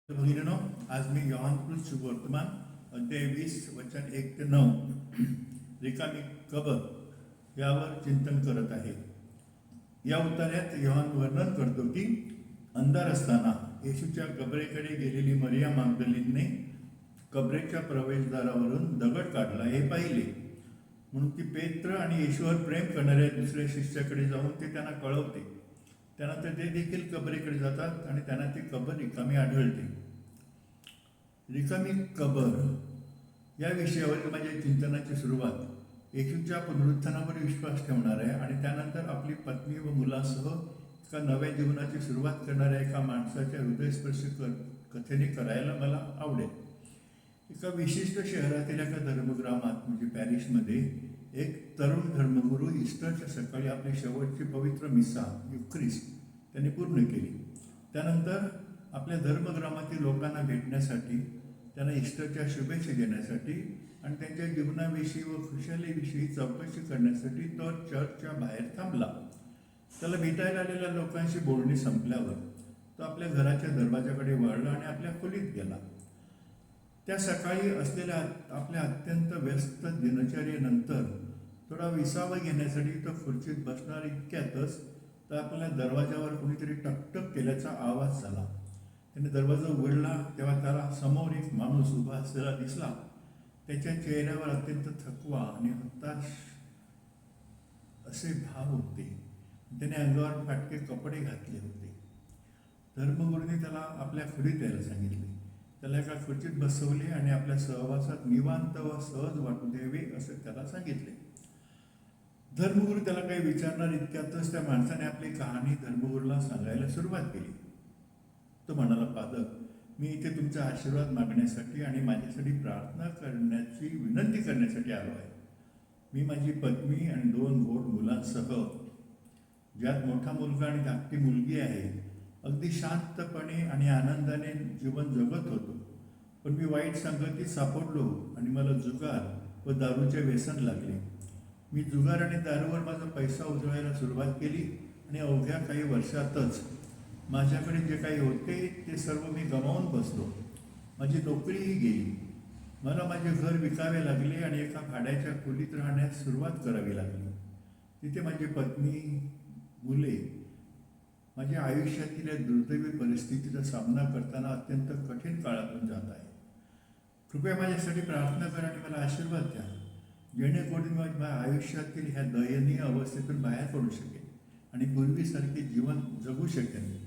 भगिनीनो, आज मी योहानकृत शुभवर्तमान अध्याय 20 वचन 1 ते 9 रिकामी कबर यावर चिंतन करत आहे. या उत्तरात योहान वर्णन करतो की अंधार असताना येशूच्या कबरेकडे गेलेली मरिया मागदलीने कबरेच्या प्रवेशद्वारावरून दगड काढला हे पाहिले. म्हणून ती पेत्र आणि येशूवर प्रेम करणाऱ्या दुसऱ्या शिष्याकडे जाऊन ते त्यांना कळवते. त्यानंतर ते देखील कबरेकडे जातात आणि त्यांना ती कबर रिकामी आढळते. रिकामी कबर या विषयावर माझ्या चिंतनाची सुरुवात येशूच्या पुनरुत्थानावर विश्वास ठेवणार आहे आणि त्यानंतर आपली पत्नी व मुलासह एका नव्या जीवनाची सुरुवात करणाऱ्या एका माणसाच्या हृदयस्पर्शी कथेने करायला मला आवडेल. एका विशिष्ट शहरातील एका धर्मग्रामात म्हणजे पॅरिसमध्ये एक तरुण धर्मगुरू ईस्टरच्या सकाळी आपली शेवटची पवित्र मिसा युख्रिस्ट त्यांनी पूर्ण केली. त्यानंतर आपल्या धर्मग्रामातील लोकांना भेटण्यासाठी, त्यांना ईस्टरच्या शुभेच्छा देण्यासाठी आणि त्यांच्या जीवनाविषयी व खुशालीविषयी चौकशी करण्यासाठी तो चर्चच्या बाहेर थांबला. त्याला भेटायला आलेल्या लोकांशी बोलणी संपल्यावर तो आपल्या घराच्या दरवाजाकडे वळला आणि आपल्या खोलीत गेला. त्या सकाळी असलेल्या आपल्या अत्यंत व्यस्त दिनचर्येनंतर थोडा विसावा घेण्यासाठी तो खुर्चीत बसणार इतक्यातच तर आपल्या दरवाजावर कोणीतरी टकटक केल्याचा आवाज झाला. त्याने दरवाजा उघडला तेव्हा त्याला समोर एक माणूस उभा असलेला दिसला. त्याच्या चेहऱ्यावर अत्यंत थकवा आणि हताश असे भाव होते. त्याने अंगावर फाटके कपडे घातले होते. धर्मगुरूने त्याला आपल्या खोलीत यायला सांगितले. त्याला एका खुर्चीत बसवले आणि आपल्या सहवासात निवांत व सहज वाटू द्यावे असे त्याला सांगितले. धर्मगुरू त्याला काही विचारणार इतक्यातच त्या माणसाने आपली कहाणी धर्मगुरूला सांगायला सुरुवात केली. तो म्हणाला, फादर, मी इथे तुमचा आशीर्वाद मागण्यासाठी आणि माझ्यासाठी प्रार्थना करण्याची विनंती करण्यासाठी आलो आहे. मी माझी पत्नी आणि 2 गोड मुलांसह, ज्यात मोठा मुलगा आणि धाकटी मुलगी आहे, अगदी शांतपणे आणि आनंदाने जीवन जगत होतो. पण मी वाईट संगतीत सापडलो आणि मला जुगार व दारूचे व्यसन लागले. मी जुगार आणि दारूवर माझा पैसा उजळायला सुरुवात केली आणि अवघ्या काही वर्षातच माझ्याकडे जे काही होते ते सर्व मी गमावून बसलो. माझी नोकरीही गेली. मला माझे घर विकावे लागले आणि एका भाड्याच्या खोलीत राहण्यास सुरुवात करावी लागली. तिथे माझी पत्नी, मुले माझ्या आयुष्यातील या दुर्दैवी परिस्थितीचा सामना करताना अत्यंत कठीण काळातून जात आहे. कृपया माझ्यासाठी प्रार्थना करा आणि मला आशीर्वाद द्या, जेणेकरून मी माझ्या आयुष्यातील ह्या दयनीय अवस्थेतून बाहेर पडू शकेन आणि पूर्वीसारखे जीवन जगू शकेन.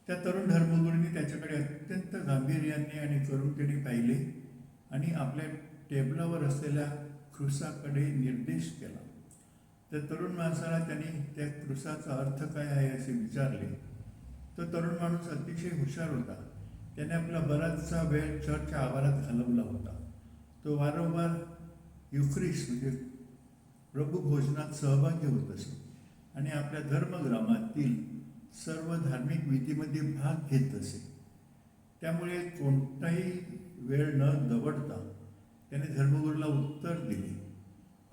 त्या तरुण धर्मगुरूंनी त्याच्याकडे अत्यंत गांभीर्याने आणि करुणतेने पाहिले आणि आपल्या टेबलावर असलेल्या क्रुसाकडे निर्देश केला. त्या तरुण माणसाला त्यांनी त्या क्रुसाचा अर्थ काय आहे असे विचारले. तो तरुण माणूस अतिशय हुशार होता. त्याने आपला बराचसा वेळ चर्चच्या आवारात घालवला होता. तो वारंवार युख्रिस्ट म्हणजे प्रभू भोजनात सहभागी होत असे आणि आपल्या धर्मग्रामातील सर्व धार्मिक विधीमध्ये भाग घेत असे. त्यामुळे कोणताही वेळ न दवडता त्याने धर्मगुरूला उत्तर दिले,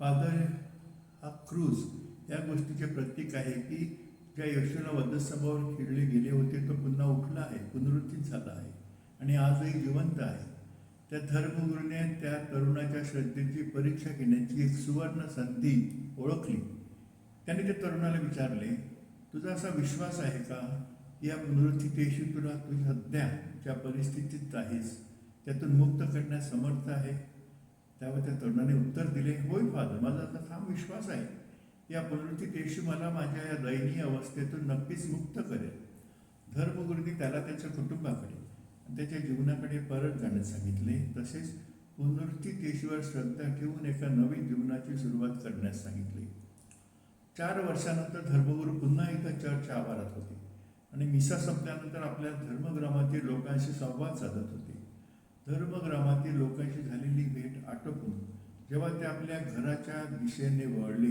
फादर, हा क्रूज या गोष्टीचे प्रतीक आहे की ज्या येशूला वधस्तंभावर खिळले गेले होते तो पुन्हा उठला आहे, पुनरुत्थित झाला आहे आणि आजही जिवंत आहे. त्या धर्मगुरूने त्या तरुणाच्या श्रद्धेची परीक्षा घेण्याची एक सुवर्ण संधी ओळखली. त्याने त्या तरुणाला विचारले, तुझा असा विश्वास आहे का की या पुनरुत्थित येशू तुला तुझ्या सध्या ज्या परिस्थितीत आहेस त्यातून मुक्त करण्यास समर्थ आहे? त्यावर त्या तरुणाने उत्तर दिले, होय फादर, माझा असा ठाम विश्वास आहे. या पुनरुत्थित येशू मला माझ्या या दयनीय अवस्थेतून नक्कीच मुक्त करेल. धर्मगुरूंनी त्याला त्याच्या कुटुंबाकडे आणि त्याच्या जीवनाकडे परत जाण्यास सांगितले. तसेच पुनरुत्थित येशूवर श्रद्धा ठेवून एका नवीन जीवनाची सुरुवात करण्यास सांगितले. 4 वर्षानंतर धर्मगुरू पुन्हा एकदा चर्चच्या आवारात होते आणि मिसा संपल्यानंतर आपल्या धर्मग्रामातील लोकांशी संवाद साधत होते. धर्मग्रामातील लोकांशी झालेली भेट आटोपून जेव्हा ते आपल्या घराच्या दिशेने वळले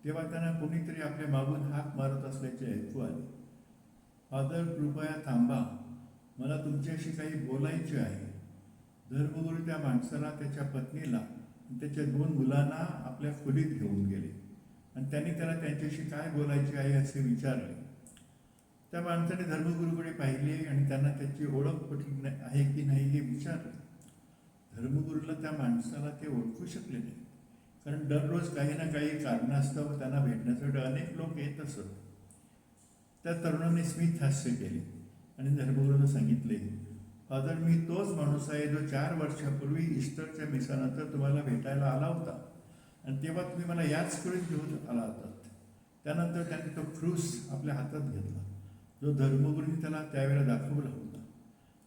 तेव्हा त्यांना कोणीतरी आपल्या मागून हाक मारत असल्याचे ऐकू आले. फादर, कृपया थांबा, मला तुमच्याशी काही बोलायचे आहे. धर्मगुरू त्या माणसाला, त्याच्या पत्नीला आणि त्याच्या 2 मुलांना आपल्या खोलीत घेऊन गेले आणि त्यांनी त्याला त्यांच्याशी काय बोलायचे आहे असे विचारले. त्या माणसाने धर्मगुरूकडे पाहिले आणि त्यांना त्याची ओळख पटली आहे की नाही हे विचारलं. धर्मगुरूला त्या माणसाला ते ओळखू शकले नाही, कारण दररोज काही ना काही कारणास्तव त्यांना भेटण्यासाठी अनेक लोक येत असत. त्या तरुणाने स्मित हास्य केले आणि धर्मगुरूंना सांगितले, फादर, मी तोच माणूस आहे जो 4 वर्षापूर्वी ईस्टरच्या मिसानंतर तुम्हाला भेटायला आला होता आणि तेव्हा तुम्ही मला याच खोलीत घेऊन आला होतात. त्यानंतर त्यांनी तो क्रूस आपल्या हातात घेतला, जो धर्मगुरूंनी त्याला त्यावेळेला दाखवला होता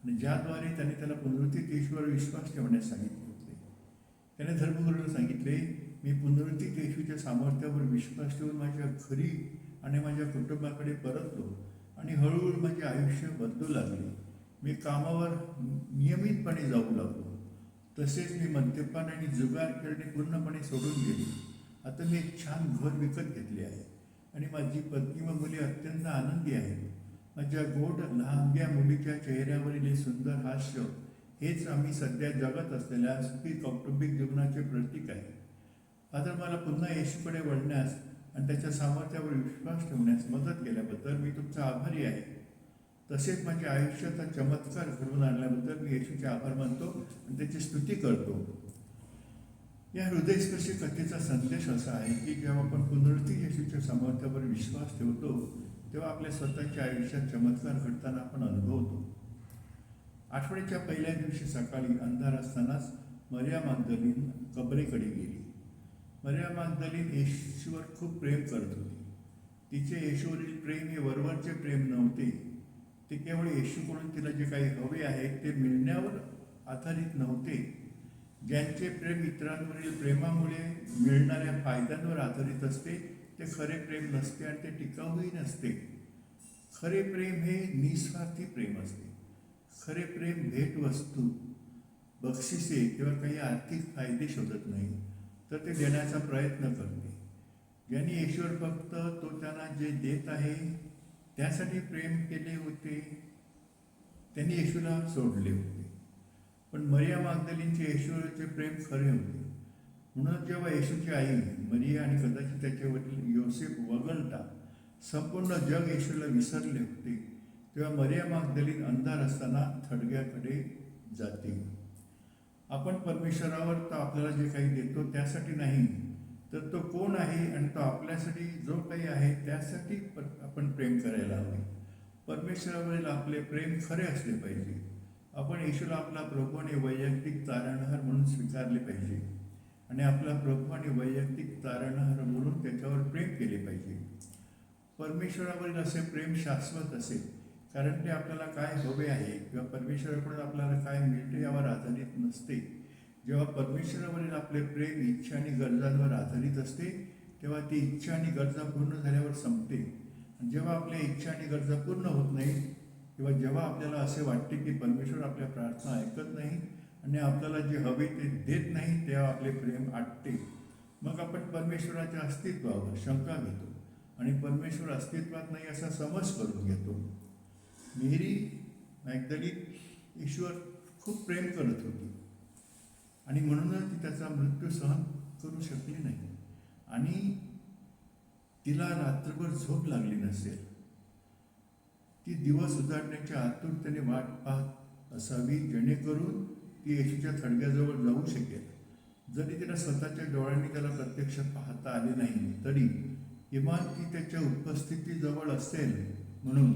आणि ज्याद्वारे त्यांनी त्याला पुनरुत्थित येशूवर विश्वास ठेवण्यास सांगितले होते. त्याने धर्मगुरूंना सांगितले, मी पुनरुत्थित येशूच्या सामर्थ्यावर विश्वास ठेवून माझ्या घरी आणि माझ्या कुटुंबाकडे परतलो आणि हळूहळू माझे आयुष्य बदलू लागले. मी कामावर नियमितपणे जाऊ लागलो. तसेच मी मद्यपान आणि जुगार खेळणे पूर्णपणे सोडून गेले. आता मी एक छान घर विकत घेतले आहे आणि माझी पत्नी व मुले अत्यंत आनंदी आहेत. माझ्या गोड लहानग्या मुलीच्या चेहऱ्यावरील हे सुंदर हास्य हेच आम्ही सध्या जगत असलेल्या सुखी कौटुंबिक जीवनाचे प्रतीक आहे. फादर, मला पुन्हा येशूकडे वळण्यास आणि त्याच्या सामर्थ्यावर विश्वास ठेवण्यास मदत केल्याबद्दल मी तुमचा आभारी आहे. तसेच माझ्या आयुष्याचा चमत्कार घडवून आणल्याबद्दल मी येशूचे आभार मानतो आणि त्याची स्तुती करतो. या हृदयस्पर्शी कथेचा संदेश असा आहे की जेव्हा आपण पुनरुत्थित येशूच्या सामर्थ्यावर विश्वास ठेवतो तेव्हा आपल्या स्वतःच्या आयुष्यात चमत्कार घडताना आपण अनुभवतो. आठवड्याच्या पहिल्या दिवशी सकाळी अंधार असतानाच मरिया मग्दलीन कबरेकडे गेली. मरिया मग्दलीन येशूवर खूप प्रेम करत होती. तिचे येशूवरील प्रेम हे वरवरचे प्रेम नव्हते. ते केवळ येशूकडून तिला जे काही हवे आहे ते मिळण्यावर आधारित नव्हते. ज्यांचे प्रेम इतरांवरील प्रेमामुळे मिळणाऱ्या फायद्यांवर आधारित असते ते खरे प्रेम नसते आणि ते टिकाऊही नसते. खरे प्रेम हे निस्वार्थी प्रेम असते. खरे प्रेम भेटवस्तू, बक्षिसे किंवा काही आर्थिक फायदे शोधत नाही, तर ते देण्याचा प्रयत्न करते. ज्यांनी येशूवर फक्त तो त्यांना जे देत आहे त्यासाठी प्रेम केले होते त्यांनी येशूला सोडले होते. पण मरिया मग्दलीनचे येशूवरचे प्रेम खरे होते. म्हणून जेव्हा येशूची आई मरिया आणि कदाचित त्याचे वडील योसेफ वगळता संपूर्ण जग येशूला विसरले होते, तेव्हा मरिया मग्दलीन अंधार असताना थडग्याकडे जाते. आपण परमेश्वरावर तो आपल्याला जे काही देतो त्यासाठी नाही, तर तो कोण आहे आणि तो आपल्यासाठी जो काही आहे त्यासाठी आपण प्रेम करायला हवे. परमेश्वरावरील आपले प्रेम खरे असले पाहिजे. आपण येशूला आपला प्रभू आणि वैयक्तिक तारणहार म्हणून स्वीकारले पाहिजे आणि आपला प्रभू आणि वैयक्तिक तारणहार म्हणून त्याच्यावर प्रेम केले पाहिजे. परमेश्वरावरील असे प्रेम शाश्वत असेल, कारण ते आपल्याला काय हवे आहे किंवा परमेश्वराकडून आपल्याला काय मिळते यावर आधारित नसते. जेव्हा परमेश्वरावरील आपले प्रेम इच्छा आणि गरजांवर आधारित असते तेव्हा ती इच्छा आणि गरजा पूर्ण झाल्यावर संपते. आणि जेव्हा आपल्या इच्छा आणि गरजा पूर्ण होत नाही किंवा जेव्हा आपल्याला असे वाटते की परमेश्वर आपल्या प्रार्थना ऐकत नाही आणि आपल्याला जे हवे ते देत नाही, तेव्हा आपले प्रेम आटते. मग आपण परमेश्वराच्या अस्तित्वावर शंका घेतो आणि परमेश्वर अस्तित्वात नाही असा समज करून घेतो. मेरी मॅग्दलीन येशूवर खूप प्रेम करत होती आणि म्हणूनच ती त्याचा मृत्यू सहन करू शकली नाही आणि तिला रात्रभर झोप लागली नसेल. ती दिवस उजाडण्याच्या आतुरतेने वाट पाहत असावी जेणेकरून ती येशूच्या थडग्याजवळ जाऊ शकेल. जरी तिला स्वतःच्या डोळ्यांनी त्याला प्रत्यक्ष पाहता आले नाही तरी किमान ती त्याच्या उपस्थितीजवळ असेल म्हणून.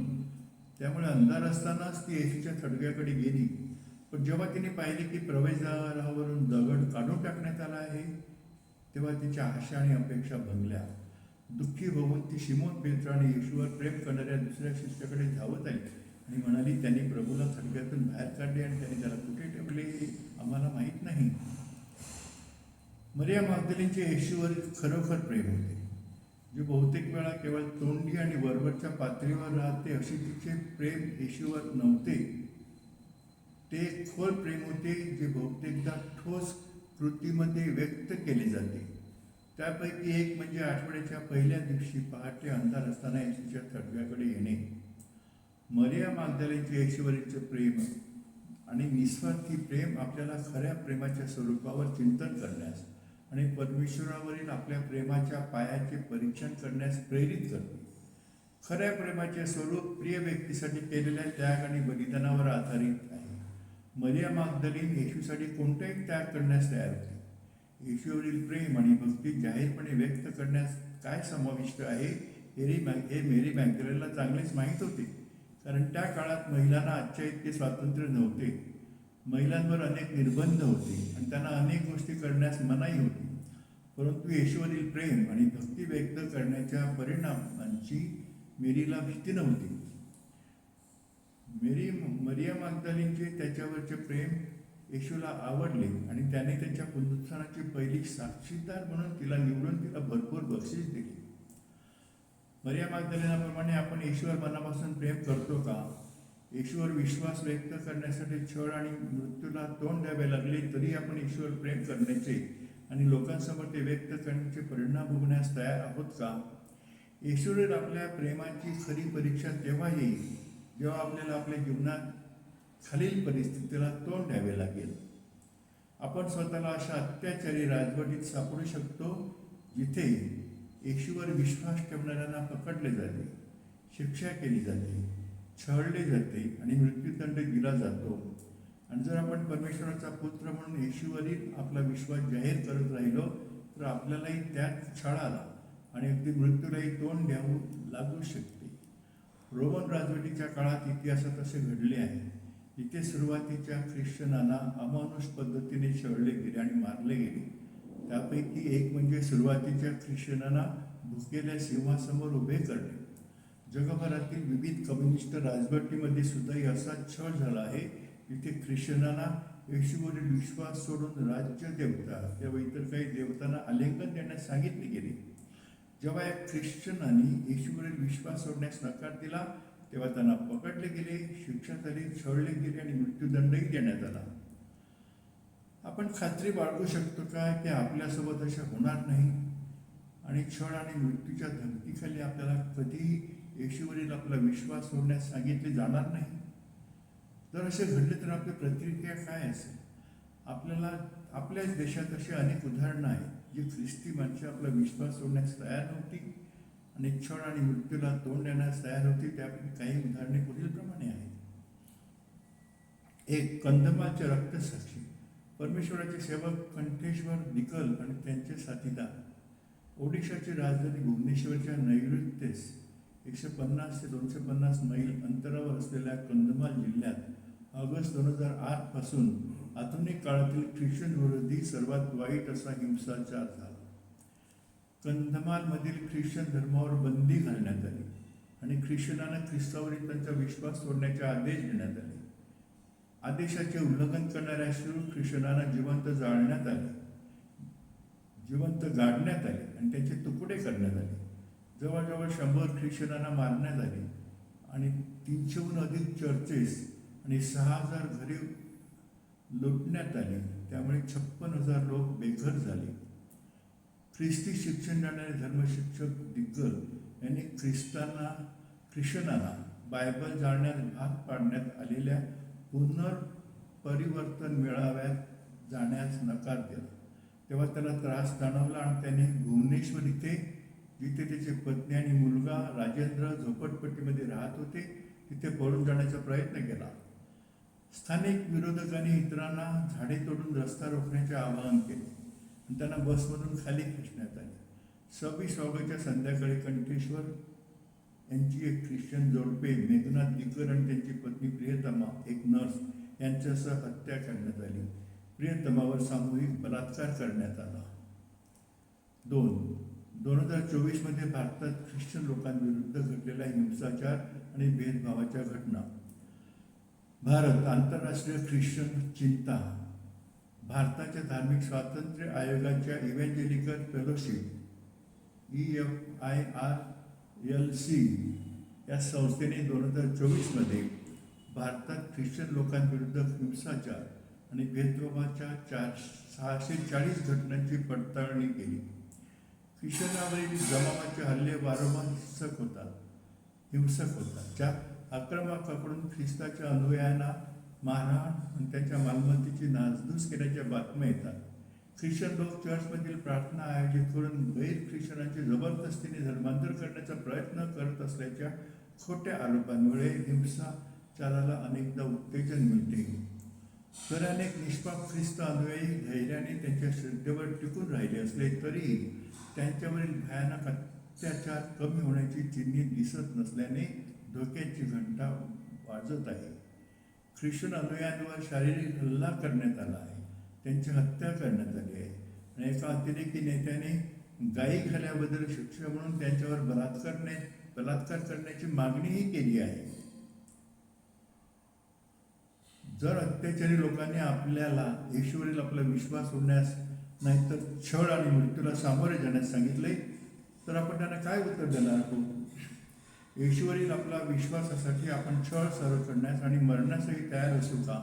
त्यामुळे अंधार असतानाच ती येशूच्या थडग्याकडे गेली. पण जेव्हा तिने पाहिले की प्रवेशद्वारावरून दगड काढून टाकण्यात आला आहे तेव्हा तिच्या आशा आणि अपेक्षा भंगल्या. दुःखी होऊन ती शिमोन पेत्र आणि येशूवर प्रेम करणाऱ्या दुसऱ्या शिष्याकडे धावत आली आणि म्हणाली, त्यांनी प्रभूला थडग्यातून बाहेर काढले आणि त्यांनी त्याला कुठे ठेवले हे आम्हाला माहीत नाही. मरिया मग्दलीनचे येशूवर खरोखर प्रेम होते, जे बहुतेक वेळा केवळ तोंडी आणि वरवरच्या पातळीवर राहते असे तिचे प्रेम येशूवर नव्हते. ते खोल प्रेम होते जे बहुतेकदा ठोस कृतीमध्ये व्यक्त केले जाते. त्यापैकी एक म्हणजे आठवड्याच्या पहिल्या दिवशी पहाटे अंधार असताना येशूच्या थडग्याकडे येणे. मरिया मग्दलीनचे येशूवरीलचे प्रेम आणि निस्वार्थी प्रेम आपल्याला खऱ्या प्रेमाच्या स्वरूपावर चिंतन करण्यास आणि परमेश्वरावरील आपल्या प्रेमाच्या पायाचे परीक्षण करण्यास प्रेरित करते. खऱ्या प्रेमाचे स्वरूप प्रिय व्यक्तीसाठी केलेल्या त्याग आणि बलिदानावर आधारित आहे. मरिया मागदलीन येशूसाठी कोणताही त्याग करण्यास तयार होती. येशूवरील प्रेम आणि भक्ती जाहीरपणे व्यक्त करण्यास काय समाविष्ट आहे हे मेरी मॅग्दलेनला चांगलेच माहीत होते, कारण त्या काळात महिलांना आजच्या इतके स्वातंत्र्य नव्हते. महिलांवर अनेक निर्बंध होते आणि त्यांना अनेक गोष्टी करण्यास मनाई होती. परंतु येशूवरील प्रेम आणि भक्ती व्यक्त करण्याच्या परिणामांची मेरीला भीती नव्हती. मरिया मागदलीनचे त्याच्यावरचे प्रेम येशूला आवडले आणि त्याने त्याच्या पुनरुत्थानाची पहिली साक्षीदार म्हणून तिला निवडून तिला भरपूर बक्षीस दिली. मरिया मागदलेनाप्रमाणे आपण येशूवर मनापासून प्रेम करतो का? येशूवर विश्वास व्यक्त करण्यासाठी छळ आणि मृत्यूला तोंड द्यावे लागले तरी आपण येशूवर प्रेम करण्याचे आणि लोकांसमोर ते व्यक्त करण्याचे परिणाम भोगण्यास तयार आहोत का? येशूवर आपल्या प्रेमाची खरी परीक्षा तेव्हा येईल जेव्हा आपल्याला आपल्या जीवनात खालील परिस्थितीला तोंड द्यावे लागेल. आपण स्वतःला अशा अत्याचारी राजवटीत सापडू शकतो जिथे येशूवर विश्वास ठेवणाऱ्यांना पकडले जाते, शिक्षा केली जाते, छळले जाते आणि मृत्यूदंड दिला जातो. आणि जर आपण परमेश्वराचा पुत्र म्हणून येशूवरील आपला विश्वास जाहीर करत राहिलो तर आपल्यालाही त्याच छळाला आणि अगदी मृत्यूलाही तोंड द्यावं लागू शकते. रोमन राजवटीच्या काळात इतिहासात असे घडले आहे, जिथे सुरुवातीच्या ख्रिश्चनांना अमानुष पद्धतीने छळले गेले आणि मारले गेले. त्यापैकी एक म्हणजे सुरुवातीच्या ख्रिश्चनांना भुकेल्या सिंहासमोर उभे करणे. जगभरातील विविध कम्युनिस्ट राजवटीमध्ये सुद्धाही असा छळ झाला आहे, जिथे ख्रिश्चनांना येशूवरील विश्वास सोडून राज्य देवता किंवा इतर काही देवतांना आलिंगन देण्यास सांगितले गेले. जेव्हा या ख्रिश्चनांनी येशूवरील विश्वास सोडण्यास नकार दिला तेव्हा त्यांना पकडले गेले, शिक्षा झाली, छळले गेले आणि मृत्यूदंडही देण्यात आला. आपण खात्री बाळगू शकतो का की आपल्यासोबत असे होणार नाही आणि छळ आणि मृत्यूच्या धमकीखाली आपल्याला कधीही येशूवरील आपला विश्वास सोडण्यास सांगितले जाणार नाही? जर असे घडले तर आपली प्रतिक्रिया काय असेल? आपल्याच देशात अशी अनेक उदाहरणं आहेत जी ख्रिस्ती माणसे आपला विश्वास सोडण्यास तयार नव्हती आणि छळ आणि मृत्यूला तोंड देण्यास तयार होती. त्यापैकी काही उदाहरणे पुढील प्रमाणे आहेत. एक, कंधमालचे रक्तसाक्षी. परमेश्वराचे सेवक कंठेश्वर दिकल आणि त्यांचे साथीदार. ओडिशाची राजधानी भुवनेश्वरच्या नैऋत्येस 150 ते 250 मैल अंतरावर असलेल्या कंधमाल जिल्ह्यात ऑगस्ट 2008 पासून आधुनिक काळातील ख्रिश्चन विरोधी सर्वात वाईट असा हिंसाचार झाला. कंधमालमधील ख्रिश्चन धर्मावर बंदी घालण्यात आली आणि ख्रिश्चनांना ख्रिस्तावरील त्यांचा विश्वास सोडण्याचे आदेश देण्यात आले. आदेशाचे उल्लंघन करणाऱ्या शूर ख्रिश्चनांना जिवंत गाडण्यात आले आणि त्यांचे तुकडे करण्यात आले. जवळजवळ 100 ख्रिश्चनांना मारण्यात आले आणि 300हून अधिक चर्चेस आणि 6000 घरे लुटण्यात आली. त्यामुळे 56,000 लोक बेघर झाले. ख्रिस्ती शिक्षण देणारे धर्मशिक्षक दिग्गल यांनी ख्रिश्चनांना बायबल जाणण्यास भाग पाडण्यात आलेल्या पुनर्परिवर्तन मेळाव्यात जाण्यास नकार दिला. तेव्हा त्याला त्रास जाणवला आणि त्याने भुवनेश्वर इथे, जिथे त्याची पत्नी आणि मुलगा राजेंद्र झोपडपट्टीमध्ये राहत होते, तिथे पळून जाण्याचा प्रयत्न केला. स्थानिक विरोधकांनी इतरांना झाडे तोडून रस्ता रोखण्याचे आवाहन केले आणि त्यांना बसमधून खाली खेचण्यात आले. 26 ऑगस्टच्या संध्याकाळी कंठेश्वर यांची एक ख्रिश्चन जोडपे मेघनाथ दिकर आणि त्यांची पत्नी प्रियतमा, एक नर्स, यांच्यासह हत्या करण्यात आली. प्रियतमावर सामूहिक बलात्कार करण्यात आला. 2024 भारतात ख्रिश्चन लोकांविरुद्ध घडलेला हिंसाचार आणि भेदभावाच्या घटना. भारत आंतरराष्ट्रीय ख्रिश्चन चिंता. भारताच्या धार्मिक स्वातंत्र्य आयोगाच्या इव्हँजेलिकल फेलोशिप EFIRLC या संस्थेने 2024 भारतात ख्रिश्चन लोकांविरुद्ध हिंसाचार आणि भेदभावाच्या 640 घटनांची पडताळणी केली. ख्रिश्चनावरील जमावाचे हल्ले वारंवार हिंसक होतात. ज्या आक्रमकाकडून ख्रिस्ताच्या अनुयायांना मारहाण आणि त्यांच्या मालमत्तेची नासधूस केल्याच्या बातम्या येतात. ख्रिश्चन लोक चर्चमधील प्रार्थना आयोजित करून गैर ख्रिश्चनांचे जबरदस्तीने धर्मांतर करण्याचा प्रयत्न करत असल्याच्या खोट्या आरोपांमुळे हिंसाचाराला अनेकदा उत्तेजन मिळते. तर अनेक निष्पाप ख्रिस्त अनुयायी धैर्याने त्यांच्या श्रद्धेवर टिकून राहिले असले तरी त्यांच्यावरील भयानक अत्याचार कमी होण्याची चिन्हे दिसत नसल्याने धोक्याची घंटा वाजत आहे. ख्रिश्चन अनुयायांवर शारीरिक हल्ला करण्यात आला आहे, त्यांची हत्या करण्यात आली आहे आणि एका अतिरेकी नेत्याने गायी खाल्याबद्दल शिक्षा म्हणून त्यांच्यावर बलात्कार करण्याची मागणीही केली आहे. जर अत्याचारी लोकांनी आपल्याला येशूवरील आपला विश्वास सोडण्यास नाहीतर छळ आणि मृत्यूला सामोरे जाण्यास सांगितले तर आपण त्यांना काय उत्तर देणार आहोत? येशूवरील आपला विश्वासासाठी आपण छळ सहन करण्यास आणि मरण्यासही तयार असू का?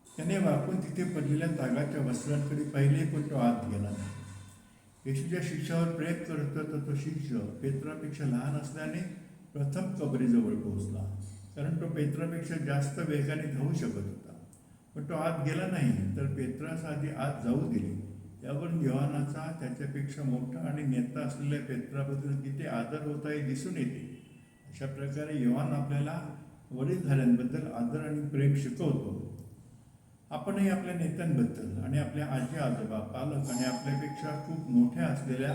त्याने वाकून तिथे पडलेल्या तागाच्या वस्त्रांकडे पाहिले पण तो आत गेला नाही. येशूच्या शिष्यावर प्रेम करत होता तो शिष्य पेत्रापेक्षा लहान असल्याने प्रथम कबरीजवळ पोहोचला, कारण तो पेत्रापेक्षा जास्त वेगाने धावू शकत होता. पण तो आत गेला नाही, तर पेत्रास आधी आत जाऊ दिले. यावरून योहानाचा त्याच्यापेक्षा मोठा आणि नेता असलेल्या पेत्राबद्दल किती आदर होता हे दिसून येते. अशा प्रकारे योहान आपल्याला वडीलधाऱ्यांबद्दल आदर आणि प्रेम शिकवतो. आपणही आपल्या नेत्यांबद्दल आणि आपल्या आजी आजोबा, पालक आणि आपल्यापेक्षा खूप मोठ्या असलेल्या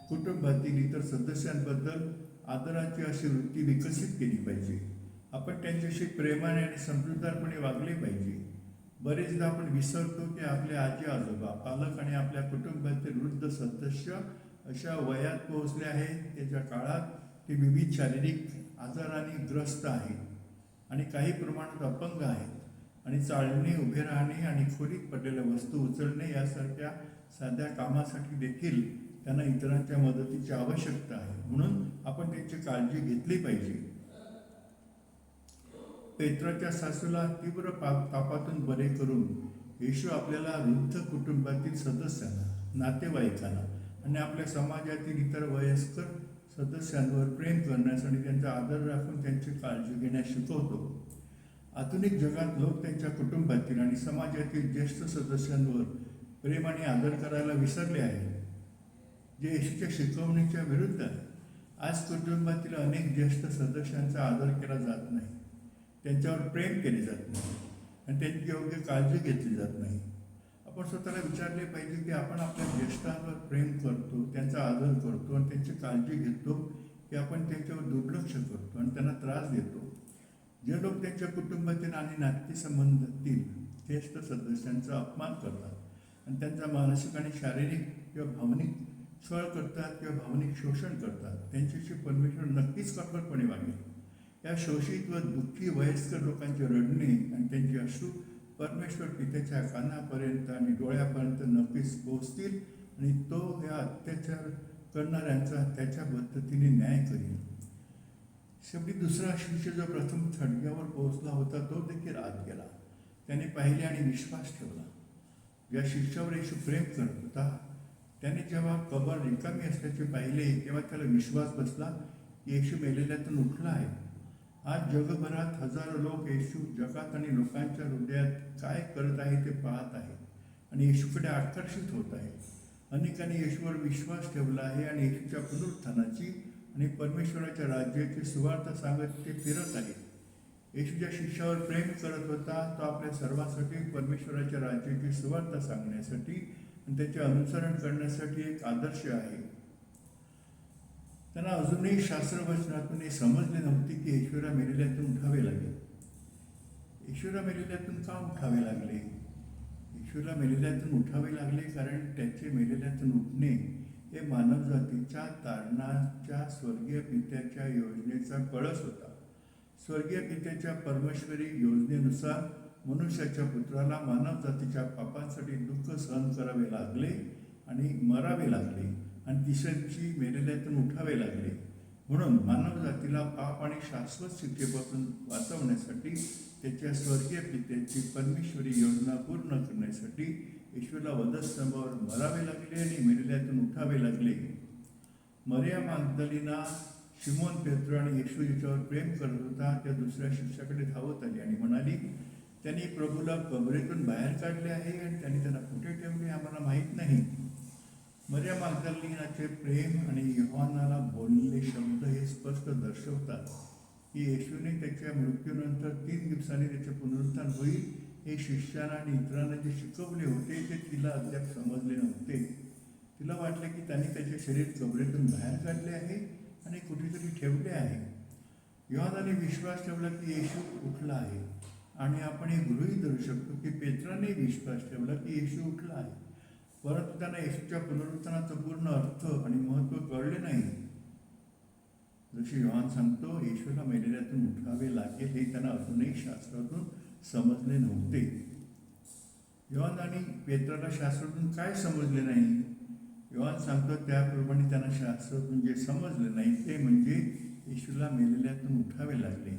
कुटुंबातील इतर सदस्यांबद्दल आदराची अशी वृत्ती विकसित केली पाहिजे. आपण त्यांच्याशी प्रेमाने आणि समजूतदारपणे वागले पाहिजे. बरेचदा आपण विसरतो की आपले आजी आजोबा, पालक आणि आपल्या कुटुंबातील वृद्ध सदस्य अशा वयात पोहोचले आहेत त्याच्या काळात ते विविध शारीरिक आजारांनी ग्रस्त आहेत आणि काही प्रमाणात अपंग आहेत आणि चालणे, उभे राहणे आणि खोलीत पडलेल्या वस्तू उचलणे यासारख्या साध्या कामासाठी देखील त्यांना इतरांच्या मदतीची आवश्यकता आहे. म्हणून आपण त्यांची काळजी घेतली पाहिजे. पेत्राच्या सासूला तीव्र तापातून बरे करून येशू आपल्याला वृद्ध कुटुंबातील सदस्यांना, नातेवाईकांना आणि आपल्या समाजातील इतर वयस्कर सदस्यांवर प्रेम करण्यास आणि त्यांचा आदर राखून त्यांची काळजी घेण्यास शिकवतो. आधुनिक जगात लोक त्यांच्या कुटुंबातील आणि समाजातील ज्येष्ठ सदस्यांवर प्रेम आणि आदर करायला विसरले आहेत, जे येशूच्या शिकवणीच्या विरुद्ध आहे. आज कुटुंबातील अनेक ज्येष्ठ सदस्यांचा आदर केला जात नाही, त्यांच्यावर प्रेम केले जात नाही आणि त्यांची योग्य काळजी घेतली जात नाही. आपण स्वतःला विचारले पाहिजे की आपण आपल्या ज्येष्ठांवर प्रेम करतो, त्यांचा आदर करतो आणि त्यांची काळजी घेतो की आपण त्यांच्यावर दुर्लक्ष करतो आणि त्यांना त्रास देतो. जे लोक त्यांच्या कुटुंबातील आणि नातेसंबंधातील ज्येष्ठ सदस्यांचा अपमान करतात आणि त्यांचा मानसिक आणि शारीरिक किंवा भावनिक छळ करतात किंवा भावनिक शोषण करतात, त्यांच्याशी परमेश्वर नक्कीच कठोरपणे वागेल. या शोषित व दुःखी वयस्कर लोकांचे रडणे आणि त्यांची अश्रू परमेश्वर पित्याच्या कानापर्यंत आणि डोळ्यापर्यंत नक्कीच पोहोचतील आणि तो या अत्याचार करणाऱ्यांचा त्याच्या पद्धतीने न्याय करेल. शेवटी दुसरा शिष्य जो प्रथम थडग्यावर पोहोचला होता तो देखील आत गेला. त्याने पाहिले आणि विश्वास ठेवला. ज्या शिष्यावर येशू प्रेम करत होता त्याने जेव्हा कबर रिकामी असल्याचे पाहिले तेव्हा त्याला विश्वास बसला की येशू मेलेल्यातून उठला आहे. आज जगभरात हजारो लोक येशू जगात आणि लोकांच्या हृदयात काय करत आहे ते पाहत आहेत आणि येशूकडे आकर्षित होत आहेत. अनेकांनी येशूवर विश्वास ठेवला आहे आणि येशूच्या पुनरुत्थानाची आणि परमेश्वराच्या राज्याची सुवार्ता सांगत ते फिरत आहेत. येशूच्या शिष्यावर प्रेम करत होता तो आपल्या सर्वांसाठी परमेश्वराच्या राज्याची सुवार्ता सांगण्यासाठी आणि त्याचे अनुसरण करण्यासाठी एक आदर्श आहे. त्यांना अजूनही शास्त्रवचनातून हे समजले नव्हते की येशूला मेलेल्यातून उठावे लागेल. येशूला मेलेल्यातून का उठावे लागले? येशूला मेलेल्यातून उठावे लागले कारण त्याचे मेलेल्यातून उठणे हे मानवजातीच्या तारणाच्या स्वर्गीय पित्याच्या योजनेचा कळस होता. स्वर्गीय पित्याच्या परमेश्वरी योजनेनुसार मनुष्याच्या पुत्राला मानवजातीच्या पापांसाठी दुःख सहन करावे लागले आणि मरावे लागले आणि तिसऱ्या दिवशी मेलेल्यातून उठावे लागले. म्हणून मानवजातीला पाप आणि शाश्वत शिक्षेपासून वाचवण्यासाठी त्याच्या स्वर्गीय पित्याची परमेश्वरी योजना पूर्ण करण्यासाठी येशूला वधस्तंभावर मरावे लागले आणि मेलेल्यातून उठावे लागले. मरिया मागदलीना, शिमोन पेत्र आणि येशू ज्याच्यावर प्रेम करत होता त्या दुसऱ्या शिष्याकडे धावत आली आणि म्हणाली, त्यांनी प्रभूला कबरेतून बाहेर काढले आहे आणि त्यांनी त्याला कुठे ठेवले आम्हाला माहीत नाही. मरियम मग्दलिनीचे प्रेम आणि योहानाला बोललेले शब्द हे स्पष्ट दर्शवतात की येशूने त्याच्या मृत्यूनंतर 3 दिवसांनी त्याचे पुनरुत्थान होईल हे शिष्यांना आणि इतरांना जे शिकवले होते ते तिला अद्याप समजले नव्हते. तिला वाटले की त्यांनी त्याचे शरीर कबरेतून बाहेर काढले आहे आणि कुठेतरी ठेवले आहे. योहानाने विश्वास ठेवला की येशू उठला आहे आणि आपण हे गृहीत धरू शकतो की पेत्राने विश्वास ठेवला की येशू उठला आहे, परंतु त्यांना येशूच्या पुनरुत्थानाचा पूर्ण अर्थ आणि महत्त्व कळले नाही. जसे योहान सांगतो, येशूला मेलेल्यातून उठावे लागेल हे त्यांना अजूनही शास्त्रातून समजले नव्हते. योहान आणि पेत्राला शास्त्रातून काय समजले नाही? योहान सांगतो त्याप्रमाणे त्यांना शास्त्रातून जे समजले नाही ते म्हणजे येशूला मेलेल्यातून उठावे लागले.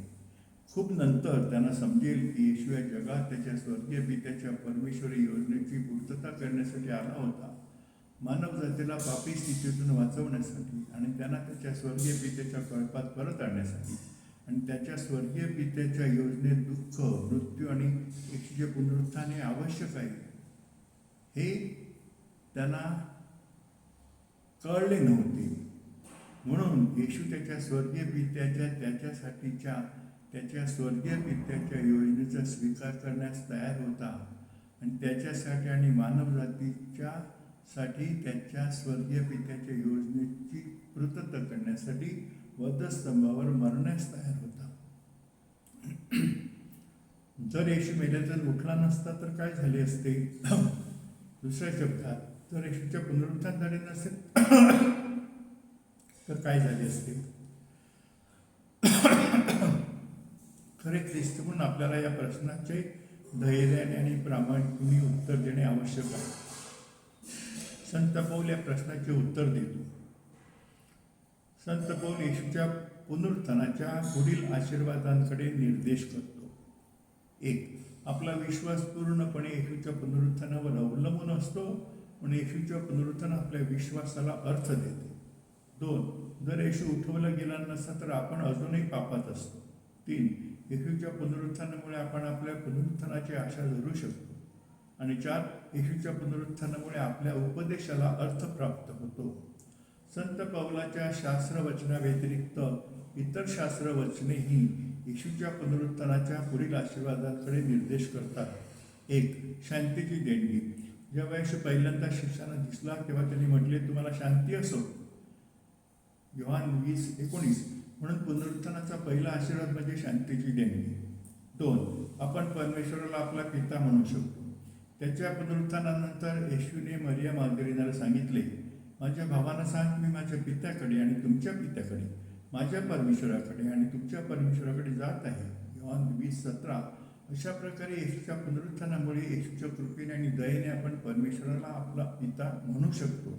खूप नंतर त्यांना समजेल की येशू या जगात त्याच्या स्वर्गीय पित्याच्या परमेश्वरी योजनेची पूर्तता करण्यासाठी आला होता, मानव जातीला पापी स्थितीतून वाचवण्यासाठी आणि त्यांना त्याच्या स्वर्गीय पित्याच्या कळपात परत आणण्यासाठी आणि त्याच्या स्वर्गीय पित्याच्या योजनेत दुःख, मृत्यू आणि येशूचे पुनरुत्थान हे आवश्यक आहे हे त्यांना कळले नव्हते. म्हणून येशू त्याच्या स्वर्गीय पित्याच्या त्याच्या स्वर्गीय पित्याच्या योजनेचा स्वीकार करण्यास तयार होता आणि त्याच्यासाठी आणि मानवजातीच्या साठी त्याच्या स्वर्गीय पित्याच्या योजनेची पूर्तता करण्यासाठी वधस्तंभावर मरण्यास तयार होता. जर येशू मेल्यातून उठला नसता तर काय झाले असते? दुसऱ्या शब्दात जर येशूचे पुनरुत्थान झाले नसेल तर काय झाले असते? खरे ख्रिस्त म्हणून आपल्याला या प्रश्नाचे धैर्याने आणि प्रामाणिकपणे उत्तर देणे आवश्यक आहे. संत पौल या प्रश्नाचे उत्तर देतो. संत पौल येशूच्या पुनरुत्थानाच्या पुढील आशीर्वादांकडे निर्देश करतो. 1. आपला विश्वास पूर्णपणे येशूच्या पुनरुत्थानावर अवलंबून असतो म्हणून येशूच्या पुनरुत्थान आपल्या विश्वासाला अर्थ देते. 2. जर येशू उठवला गेला नसता तर आपण अजूनही पापात असतो. 3. येशूच्या पुनरुत्थानामुळे आपण आपल्या पुनरुत्थानाची आशा धरू शकतो. आणि 4. येशूच्या पुनरुत्थानामुळे आपल्या उपदेशाला अर्थ प्राप्त होतो. संत पौलाच्या शास्त्रवचनाव्यतिरिक्त इतर शास्त्रवचनेही येशूच्या पुनरुत्थानाच्या पुढील आशीर्वादांकडे निर्देश करतात. 1. शांतीची देणगी. जेव्हा येशू पहिल्यांदा शिष्यांना दिसला तेव्हा त्यांनी म्हटले, तुम्हाला शांती असो. योहान 20:19. म्हणून पुनरुत्थानाचा पहिला आशीर्वाद म्हणजे शांतीची देणगी. 2. आपण परमेश्वराला आपला पिता म्हणू शकतो. त्याच्या पुनरुत्थानानंतर येशूने मरियम मग्दलिनीला सांगितले, माझ्या भावांना सांग, मी माझ्या पित्याकडे आणि तुमच्या पित्याकडे, माझ्या परमेश्वराकडे आणि तुमच्या परमेश्वराकडे जात आहे. योहान 20:17. अशा प्रकारे येशूच्या पुनरुत्थानामुळे येशूच्या कृपेने आणि दयेने आपण परमेश्वराला आपला पिता म्हणू शकतो.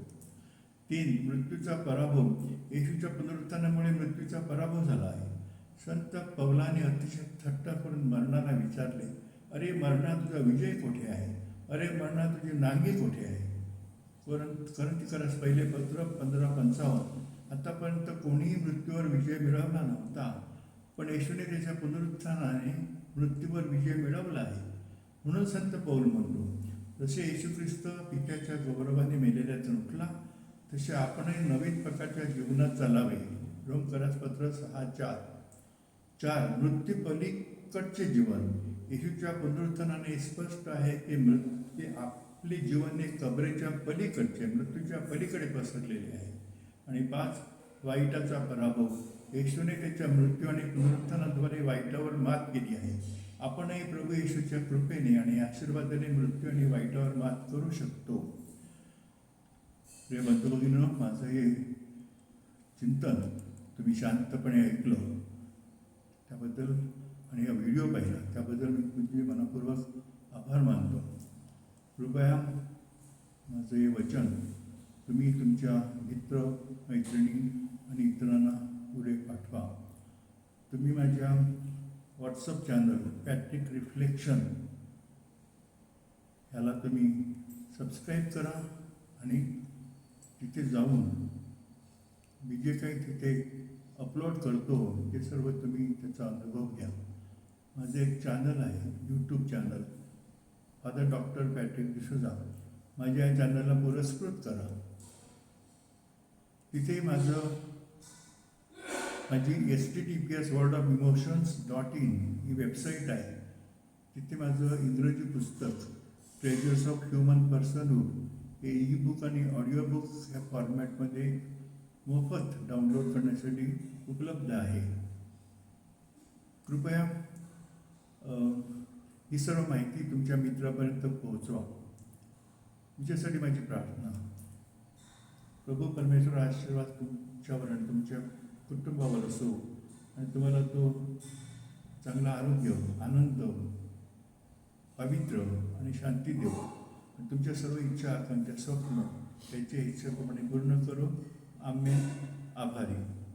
3. मृत्यूचा पराभव. येशूच्या पुनरुत्थानामुळे मृत्यूचा पराभव झाला आहे. संत पौलाने अतिशय थट्टा करून मरणाला विचारले, अरे मरणा, तुझा विजय कोठे आहे? अरे मरणा, तुझी नांगी कोठे आहे? कोरिन्थीकरास पहिले पत्र 15:55. आतापर्यंत कोणीही मृत्यूवर विजय मिळवला नव्हता, पण येशूने त्याच्या पुनरुत्थानाने मृत्यूवर विजय मिळवला आहे. म्हणून संत पौल म्हणतो, जसे येशू ख्रिस्त पित्याच्या गौरवाने मेलेल्यातून उठला तसे आपणही नवीन प्रकारच्या जीवनात चालावे. रोमकरास पत्र 6:4. 4. मृत्यू पलीकडचे जीवन. येशूच्या पुनरुत्थानाने स्पष्ट आहे की आपले जीवन हे कबरेच्या पलीकडचे, मृत्यूच्या पलीकडे पसरलेले आहे. आणि 5. वाईटाचा पराभव. येशूने त्याच्या मृत्यू आणि पुनरुत्थानाद्वारे वाईटावर मात केली आहे. आपणही प्रभू येशूच्या कृपेने आणि आशीर्वादाने मृत्यू आणि वाईटावर मात करू शकतो. प्रिय बंधू-भगिनींनो, माझं हे चिंतन तुम्ही शांतपणे ऐकलं त्याबद्दल आणि हा व्हिडिओ पाहिला त्याबद्दल मी तुमचे मनपूर्वक आभार मानतो. कृपया माझं हे वचन तुम्ही तुमच्या मित्र, मैत्रिणी आणि इतरांना पुढे पाठवा. तुम्ही माझ्या व्हॉट्सअप चॅनल पॅट्रिक रिफ्लेक्शन ह्याला तुम्ही सबस्क्राईब करा आणि तिथे जाऊन मी जे काही तिथे अपलोड करतो ते सर्व तुम्ही त्याचा अनुभव घ्या. माझं एक चॅनल आहे, YouTube channel. Father doctor Patrick D'Souza माझ्या या चॅनलला पुरस्कृत करा. तिथे माझी https://worldofemotions.in ही वेबसाईट आहे. तिथे माझं इंग्रजी पुस्तक ट्रेजर्स ऑफ ह्युमन पर्सनहूड हे ई-बुक आणि ऑडिओ बुक ह्या फॉर्मॅटमध्ये मोफत डाउनलोड करण्यासाठी उपलब्ध आहे. कृपया ही सर्व माहिती तुमच्या मित्रापर्यंत पोहोचवा. तुमच्यासाठी माझी प्रार्थना. प्रभू परमेश्वर आशीर्वाद तुमच्यावर आणि तुमच्या कुटुंबावर असो आणि तुम्हाला तो चांगला आरोग्य, आनंद, पवित्र आणि शांती देव. तुमच्या सर्व इच्छा, आकांक्षा, स्वप्न त्याच्या इच्छेप्रमाणे पूर्ण करो. आमेन. आभारी.